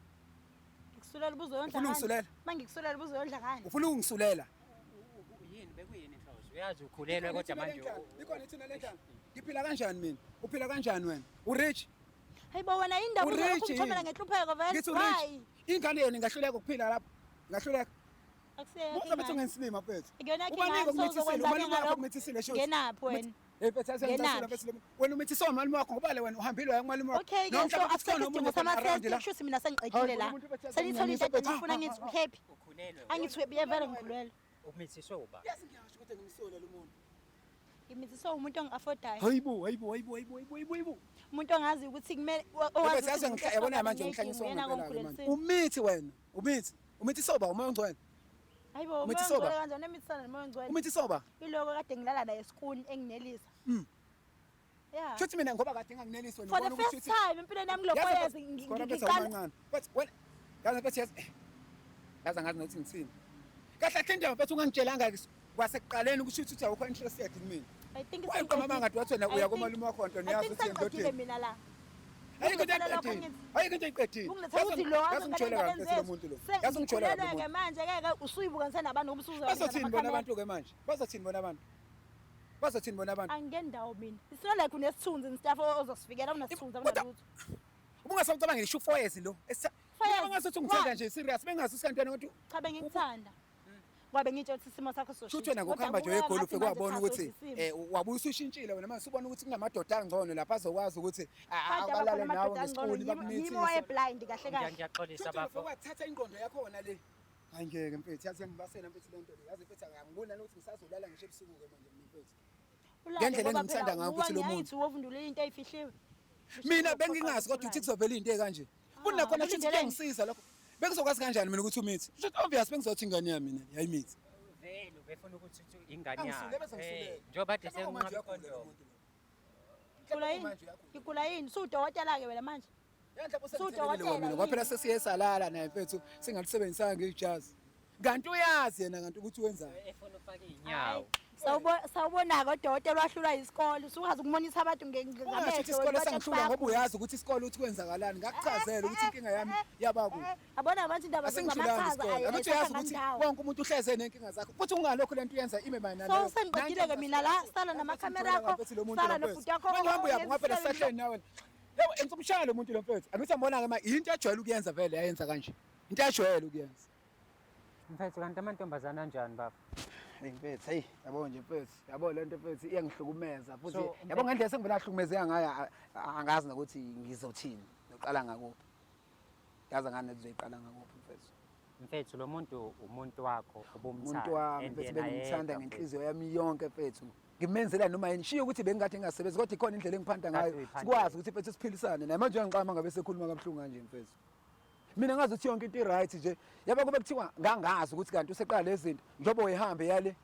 Ngikusulela ubuzo yondla Ufuna ungisulela? Mangikusulela ubuzo yondla ngani? Ufuna ungisulela. Yini bekuyini inhloso? Uyazi ukhulelwe kodwa manje Likhona ithina lenjani? Ngiphila kanjani mina? Uphila kanjani wena? U-rich? Hayibo wena indaba U-rich uzokuthomela yini? ngenhlupheko vele. Ngithi u-rich. Ingane yena ingahluleka ukuphila lapha. Ngahluleka. Muza bethi ungensilima mfethu. Ikona Ubanike ukumithisilela, umalume wakho ukumithisilela shuthi. Ngenaphi wena? Phela sengisasula mfethu. Wena umithisa umalume wakho ngoba le wena uhambile waya kumalume wakho. Okay, ke so after isidingo sama-test kushuthi mina sengiqedile la. Senithola into engifuna ngithi happy. ukhulelwe. Angithi vele ngikhulelwe. Umithiswe uba. Yazi ngiyasho ukuthi ngimsole lo muntu. Ngimithise umuntu ongi-affordayo. Hayibo. Umuntu ongazi ukuthi kumele Bese yazi ngiyabona manje ngihlanyiswa ngempela. Umithi wena, umithi soba uma ungcwele. Hayibo, Umithi uma soba? ngicela kanjani emithana nomoya ngcwele. Umithi soba? Iloko kade ngilala naye esikuni enginelisa. Yeah. Shuthi mina ngoba kade nganginelisi wena For the ubona ukuthi first time empilweni yami lo foyezi ngiqala. But wena yazi mfethu yazi ngazi nokuthi ngithini. Kahle kahle indaba mfethu ungangitshelanga kwasekuqaleni ukuthi uthi awukho interested kumina. I think Wayigqoma manga ngathi wathi wena uya komalume wakho nto niyazi ukuthi ngiyazothe mina la. Ayikho into eqedile. Ayikho into eqedile. Ungithatha ukuthi lo Yazingitshela mfethu lo muntu lo. Yazingitshela lo ke muntu. manje ke usuyibukanisa nabantu umsuzo. Bazothini bona abantu ke manje? Bazothini bona abantu? Bazothini bona abantu? Angendawo mina. It's not like unesithunzi and stuff ozosifikela unesithunzi akunalutho. Ubungasawucabanga ngisho 4 years lo. Ngasothi ungithanda nje serious bengazi usikantana ukuthi cha bengikuthanda. Ngoba ngitshela ukuthi isimo sakho sosho. Shuthi wena ngokuhamba nje egoli ufike wabona ukuthi wabuya usushintshile wena manje ubona ukuthi kunamadoda angcono lapha azokwazi ukuthi abalale nawe ngesikole bakumithi. Yimi waye blind kahle kahle. Ngiyaxolisa bafo. Wathatha ingqondo yakho wona le. Hayi ngeke mfethu yazi ngibasena mfethu lento le. Yazi mfethu angibona ukuthi ngisazolala ngisho ebusuku ke manje mfethu. Ngendlela engimthanda ngayo mfethu lo muntu. Wovundula into eyifihliwe. Mina bengingazi kodwa uthi kuzovela into ekanje. Kunakhona futhi kuyangisiza lokho. Bengizokwazi kanjani mina ukuthi umithi? Futhi obvious bengizothi ingane yami mina hayi mithi. Vele ubefuna ukuthi ingane yakho. Njoba kade senginqaba kondomo. Ngikula yini? Sudokotela ke wena manje. Sudokotela mina ngoba phela sesiye salala naye mfethu singalisebenzisanga ngejazi. Kanti uyazi yena kanti ukuthi wenzani? Efuna ufake inyawo. Sawubona kodokotela wahlulwa isikole usungazi ukumonisa abantu ngamehlo isikole sangihlula ngoba uyazi ukuthi isikole uthi kwenzakalani ngakuchazela ukuthi inkinga yami yaba ku abona manje indaba zamachaza ukuthi uyazi ukuthi wonke umuntu uhleze nenkinga zakho futhi ungalokho lento uyenza ime mayina so sengiqedile ke mina la sala namakamera akho sala nobhuti yakho ngihamba uyaphi phela sahleni nawe yebo entsumshaya lo muntu lo mfethu angithi ambona ke manje into ajwayele ukuyenza vele yayenza kanje into ajwayele ukuyenza mfethu kanti amantombazana kanjani baba mfethu hey yabo nje mfethu yabo lento mfethu iyangihlukumeza futhi yabo ngendlela sengivela hlukumezeka ngayo angazi nokuthi ngizothini uqala ngakuphi yazi ngane uzoyiqala ngakuphi mfethu mfethu lo muntu umuntu wakho ubumthanda umuntu wami mfethu bengimthanda ngenhliziyo yami yonke mfethu ngimenzela noma yini shiya ukuthi bengingathi ngingasebenzi kodwa ikhona indlela engiphanda ngayo sikwazi ukuthi mfethu siphilisane naye manje uyangiqama ngabe sekhuluma kabuhlungu kanje mfethu mina ngazi ukuthi yonke into i-right nje yaba kube kuthiwa ngangazi ukuthi kanti useqala lezi zinto njengoba uyihambe yale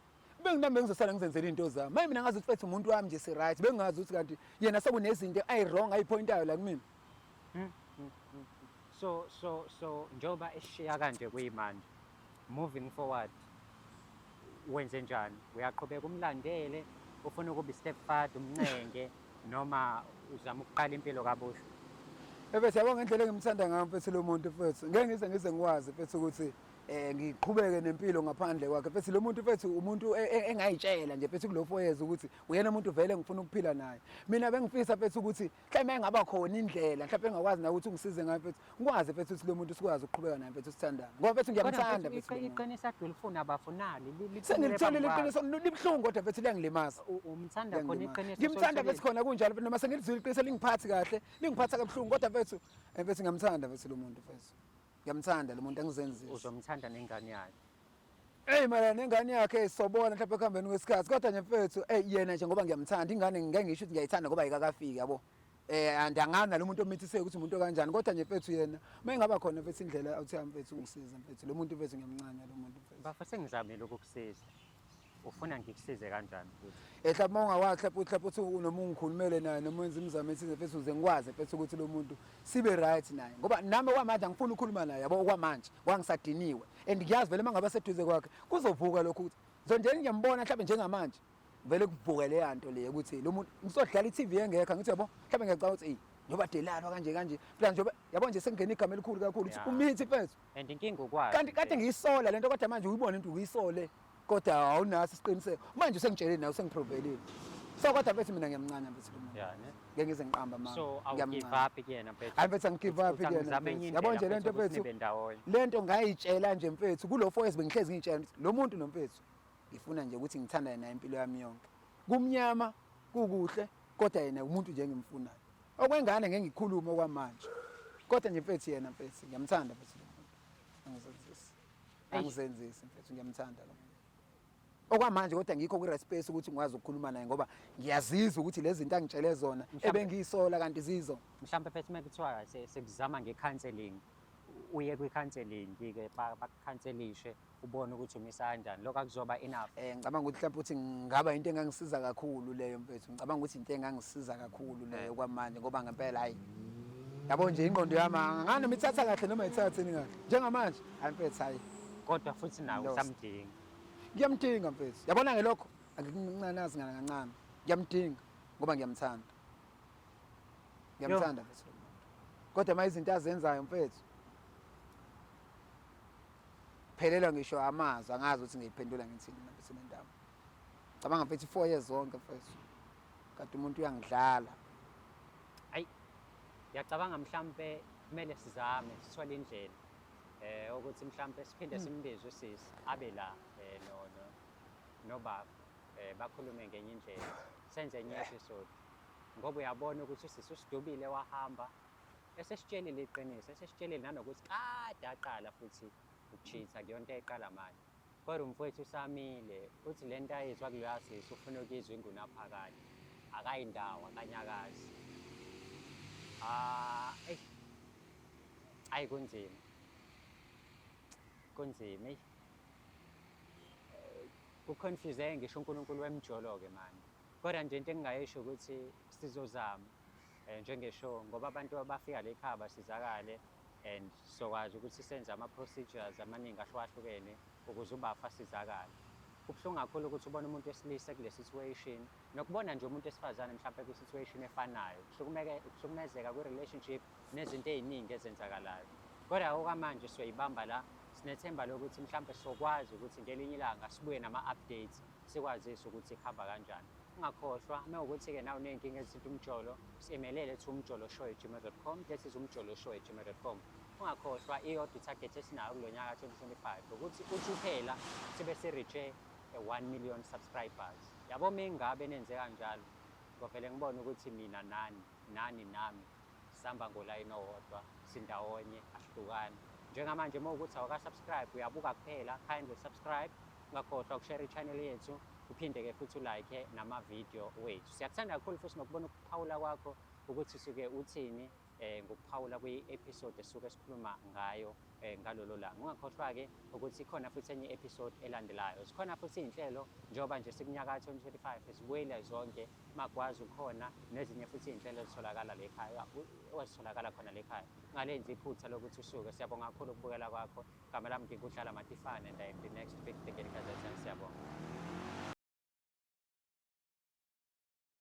benginambe ngizosala ngizenzela into zami manje mina ngazi ukuthi mfethu umuntu wami nje si-right bengingazi ukuthi kanti yena sekunezinto ayi-wrong ayipointayo la kumina so njoba eshiya kanje kuyimanje moving forward wenze njani uyaqhubeka umlandele ufuna ukuba i-step father umncenge noma uzama ukuqala impilo kabusha mfethu yabo ngendlela engimthanda ngayo mfethu lo muntu mfethu ngeke ngize ngikwazi mfethu ukuthi ngiqhubeke nempilo ngaphandle kwakhe mfethu lo muntu mfethu umuntu engayitshela nje mfethu kulo 4 years ukuthi uyena umuntu vele ngifuna ukuphila naye mina bengifisa mfethu ukuthi mhlawumbe engaba khona indlela mhlawumbe engakwazi na ukuthi ungisize ngayo mfethu ngikwazi mfethu ukuthi lo muntu sikwazi ukuqhubeka naye mfethu sithandana ngoba mfethu ngiyamthanda mfethu iqinisa adulifuna abafunali sengilitholile iqiniso libhlungu kodwa mfethu liyangilimaza umthanda khona iqiniso ngimthanda mfethu khona kunjalo mfethu noma sengilizwile iqiniso lingiphathi kahle lingiphatha kabuhlungu kodwa mfethu ngiyamthanda mfethu lo muntu mfethu ngiyamthanda lo muntu angizenzisi uzomthanda nengane yakhe mara nengane yakhe sobona mhlawumbe ekuhambeni kwesikhathi kodwa nje mfethu yena nje ngoba ngiyamthanda ingane ngeke ngisho ukuthi ngiyayithanda ngoba ayikakafiki yabo andangana lo muntu omithise ukuthi umuntu kanjani kodwa nje mfethu yena uma engaba khona mfethu indlela awuthi mfethu ungisiza mfethu lo muntu mfethu ngiyamncanya lo muntu mfethu bafo sengizamile ukukusiza ufuna ngikusize kanjani futhi mhlawumbe ungakwazi mhlawumbe uthi noma ungikhulumele naye noma wenza imizamo ethize mfethu uze ngikwazi mfethu ukuthi lo muntu sibe right naye ngoba nami okwamanje angifuni ukukhuluma naye yabo okwamanje wangisadiniwe and ngiyazi vele mangabe seduze kwakhe kuzovuka lokho ukuthi zonke ngiyambona mhlawumbe njengamanje vele kuvuke le yanto le ukuthi lo muntu ngisodlala i-TV engekho ngithi yabo mhlawumbe ngiyacabanga ukuthi njoba delapha kanje phela njoba yabo nje sengena igama elikhulu kakhulu ukuthi umithi mfethu and inkinga ukwazi kanti kade ngiyisola lento kodwa manje uyibona into uyisole kodwa awunaso isiqiniseko manje usengitshelile nawe usengiprovelile so kodwa mfethu mina ngiyamncanya mfethu lo muntu ngeke ngize ngiqamba mama so awugive up kuyena mfethu hayi mfethu angigive up kuyena yabo nje lento mfethu lento ngayitshela nje mfethu kulo 4 years bengihlezi ngitshela lo muntu nomfethu ngifuna nje ukuthi ngithanda naye impilo yami yonke kumnyama kukuhle kodwa yena umuntu nje engimfunayo okwengane ngeke ngikhulume okwamanje kodwa nje mfethu yena mfethu ngiyamthanda mfethu lo muntu angizenzisi mfethu ngiyamthanda lo muntu okwamanje kodwa ngikho kwi-respect ukuthi ngikwazi ukukhuluma naye ngoba ngiyazizwa ukuthi lezi zinto angitshele zona ebengiyisola kanti zizo mhlawumbe mfethu mekuthiwa sekuzama nge-counselling uye kwi-counselling ke bakukhanselishe ubone ukuthi umisa kanjani lokho akuzoba enough. Ngicabanga ukuthi mhlawumbe uthi ngaba into engangisiza kakhulu leyo mfethu. Ngicabanga ukuthi into engangisiza kakhulu leyo kwamanje ngoba ngempela hayi. Yabo nje ingqondo yami ngani noma ithatha kahle noma ithatheni kahle. Njengamanje hayi mfethu hayi. Kodwa futhi nawe usamdinga. Ngiyamdinga mfethu. Yabona ngelokho angikuncanazi ngana kancane. Ngiyamdinga ngoba ngiyamthanda. Ngiyamthanda mfethu. Kodwa manje izinto azenzayo mfethu. Phelela ngisho amazwi angazi ukuthi ngiyiphendula ngithini manje semendawo. Cabanga mfethu 4 years zonke mfethu. Kanti umuntu uyangidlala. Hayi. Ngiyacabanga mhlambe kumele sizame sithole indlela ukuthi mhlambe siphinde simbize usisi abe la no baba bakhulume ngenye indlela. Senze enye episode. Ngoba uyabona ukuthi usisi usidubile wahamba esesitshelile iqiniso esesitshelile nanokuthi kade aqala futhi ukuchitha kuyonto eqala manje. Kodwa umfowethu usamile uthi lento ayizwa kuloya sisi ufuna ukizwa ingunaphakade akayindawo akanyakazi. Ayi kunzima kuconfuse ngisho uNkulunkulu wemjolo-ke manje. Kodwa nje into engingayisho ukuthi sizozama njengeshow ngoba abantu abafika la ekhaya basizakale and sokwazi ukuthi senze ama-procedures amaningi ahlukahlukene ukuze ubafa asizakale. Kubuhlungu kakhulu ukuthi ubone umuntu wesilisa kule situation nokubona nje umuntu wesifazane mhlawumbe kwi-situation efanayo kuhlukumezeka kwi-relationship nezinto ey'ningi ezenzakalayo. Kodwa okwamanje siyoyibamba la sinethemba lokuthi mhlawumbe sokwazi ukuthi ngelinye ilanga sibuye nama-updates sikwazise ukuthi kuhamba kanjani. Ungakhohlwa mewukuthi-ke nawe uney'nkinga ezithinta umjolo simelele ethi umjoloshow@gmail.com that is umjoloshow@gmail.com. Ungakhohlwa iyodwa i-target esinayo kulo nyaka 2025 ukuthi uthi sibe si-reach 1 million subscribers. Yabo mengabe nenze kanjalo ngovele ngibone ukuthi mina nani nami sihamba ngolayini owodwa sindawonye ahlukane. Njengamanje mawukuthi awuka-subscribe uyabuka kuphela kindly subscribe. Ungakhohlwa ukushare i-channel yethu uphinde-ke futhi ulike nama-video wethu. Siyakuthanda kakhulu futhi nokubona ukuphawula kwakho ukuthi usuke uthini ngokuphawula kwi-episode esuke sikhuluma ngayo ngalolo langa. Ungakhohlwa-ke ukuthi khona futhi enye episode elandelayo. Sikhona futhi iy'nhlelo njengoba nje sikunyaka 2025 sibuyele zonke makwazi ukhona nezinye futhi iy'nhlelo ezitholakala la ekhaya ezitholakala khona la ekhaya. Ngalenza iphutha lokuthi usuke siyabonga kakhulu ukubukela kwakho. Igama lami nginguDlala Matifane and I am the next big thing in Kazakhstan. Siyabonga.